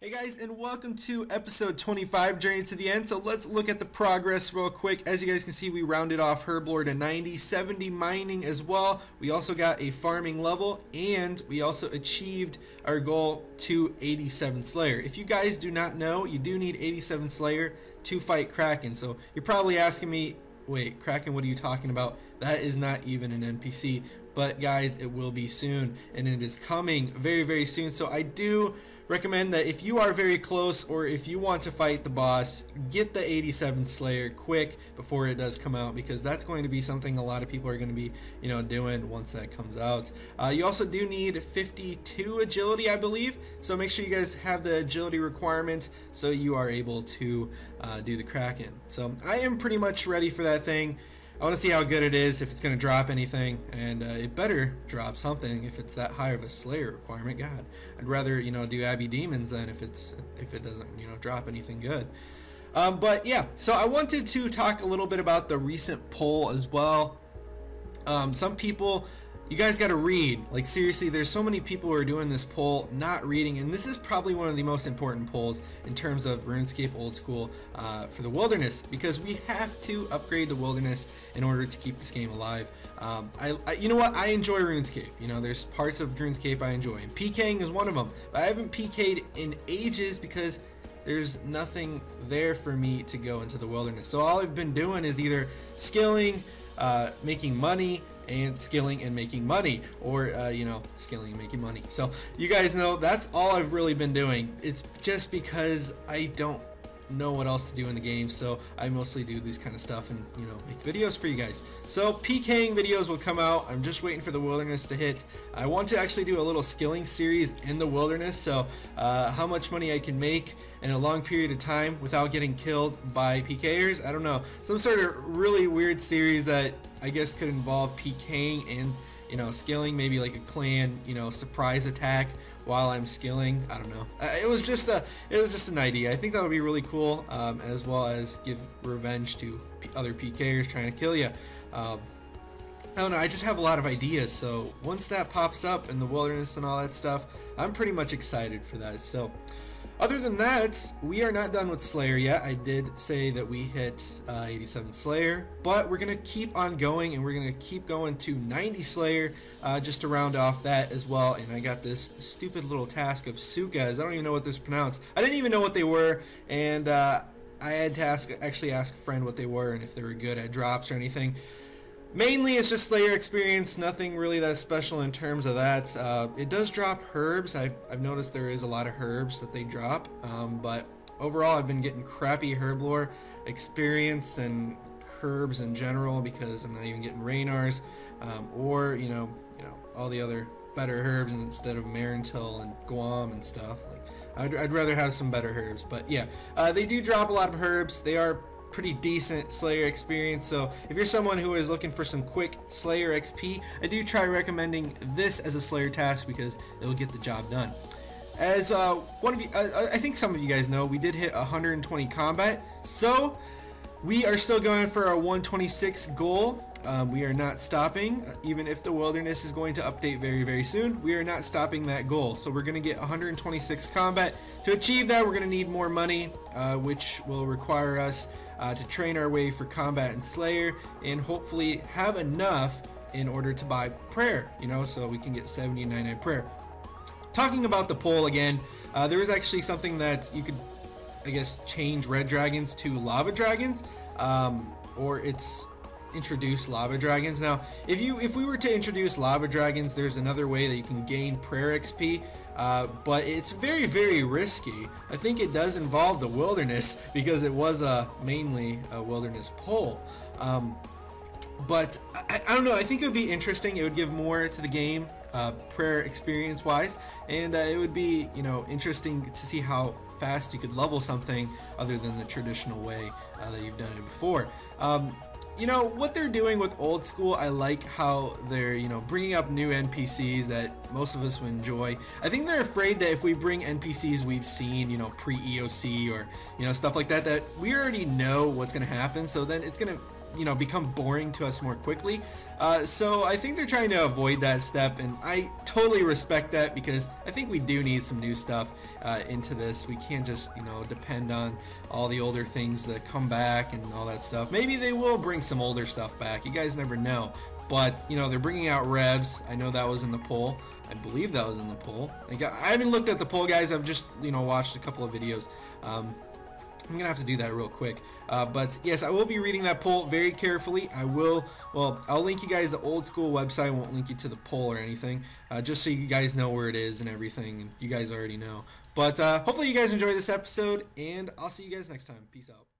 Hey guys, and welcome to episode 25, Journey to the End. So let's look at the progress real quick. As you guys can see, we rounded off Herblore to 90, 70 mining as well. We also got a farming level, and we also achieved our goal to 87 Slayer. If you guys do not know, you do need 87 Slayer to fight Kraken. So you're probably asking me, wait, Kraken, what are you talking about? That is not even an NPC. But guys, it will be soon, and it is coming very, very soon. So I do recommend that if you are very close, or if you want to fight the boss, get the 87 Slayer quick before it does come out, because that's going to be something a lot of people are going to be, doing once that comes out. You also do need 52 agility, I believe. So make sure you guys have the agility requirement so you are able to do the Kraken. So I am pretty much ready for that thing. I want to see how good it is, if it's going to drop anything, and it better drop something if it's that high of a Slayer requirement. God, I'd rather do Abbey Demons than if it doesn't drop anything good. But yeah, so I wanted to talk a little bit about the recent poll as well. Some people, you guys got to read. Like, seriously, there's so many people who are doing this poll not reading, and this is probably one of the most important polls in terms of RuneScape Old School for the Wilderness, because we have to upgrade the Wilderness in order to keep this game alive. You know what? I enjoy RuneScape. There's parts of RuneScape I enjoy, and PKing is one of them. But I haven't PK'd in ages because there's nothing there for me to go into the Wilderness. So all I've been doing is either skilling, making money, and skilling and making money, or skilling and making money. So you guys know that's all I've really been doing. It's just because I don't know what else to do in the game, so I mostly do this kind of stuff and make videos for you guys. So PKing videos will come out. I'm just waiting for the Wilderness to hit. I want to actually do a little skilling series in the Wilderness, so how much money I can make in a long period of time without getting killed by PKers. I don't know, some sort of really weird series that I guess could involve PKing and skilling, maybe like a clan surprise attack while I'm skilling. I don't know. It was just an idea. I think that would be really cool, as well as give revenge to other PKers trying to kill you. I don't know. I just have a lot of ideas. So once that pops up in the Wilderness and all that stuff, I'm pretty much excited for that. So other than that, we are not done with Slayer yet. I did say that we hit 87 Slayer, but we're going to keep on going, and we're going to keep going to 90 Slayer just to round off that as well. And I got this stupid little task of Sukas. I don't even know what this is pronounced. I didn't even know what they were, and I had to actually ask a friend what they were and if they were good at drops or anything. Mainly it's just Slayer experience, nothing really that special in terms of that. It does drop herbs. I've noticed there is a lot of herbs that they drop, but overall I've been getting crappy Herblore experience and herbs in general, because I'm not even getting Raynars or all the other better herbs instead of Marentil and Guam and stuff. Like I'd rather have some better herbs, but yeah, they do drop a lot of herbs. They are pretty decent Slayer experience, so if you're someone who is looking for some quick Slayer XP, I do try recommending this as a Slayer task because it will get the job done. As one of you, I think some of you guys know, we did hit 120 combat, so we are still going for our 126 goal. We are not stopping, even if the Wilderness is going to update very, very soon. We are not stopping that goal, so we're going to get 126 combat. To achieve that, we're going to need more money, which will require us to train our way for combat and Slayer, and hopefully have enough in order to buy prayer, so we can get 70 and 99 prayer. Talking about the poll again, there is actually something that you could, I guess, change red dragons to lava dragons, or it's introduce lava dragons. Now if we were to introduce lava dragons, there's another way that you can gain prayer XP, but it's very, very risky. I think it does involve the Wilderness because it was mainly a Wilderness poll, but I don't know. I think it would be interesting. It would give more to the game, prayer experience wise, and it would be interesting to see how fast you could level something other than the traditional way that you've done it before. What they're doing with Old School, I like how they're, bringing up new NPCs that most of us would enjoy. I think they're afraid that if we bring NPCs we've seen, pre-EOC or, stuff like that, that we already know what's going to happen. So then it's going to become boring to us more quickly. So I think they're trying to avoid that step, and I totally respect that, because I think we do need some new stuff into this. We can't just depend on all the older things that come back and all that stuff. Maybe they will bring some older stuff back. You guys never know. But they're bringing out revs. I know that was in the poll. I believe that was in the poll. I haven't looked at the poll, guys. I've just watched a couple of videos. I'm gonna have to do that real quick, but yes, I will be reading that poll very carefully. I'll link you guys the Old School website. I won't link you to the poll or anything, just so you guys know where it is and everything, and you guys already know. But hopefully you guys enjoy this episode, and I'll see you guys next time. Peace out.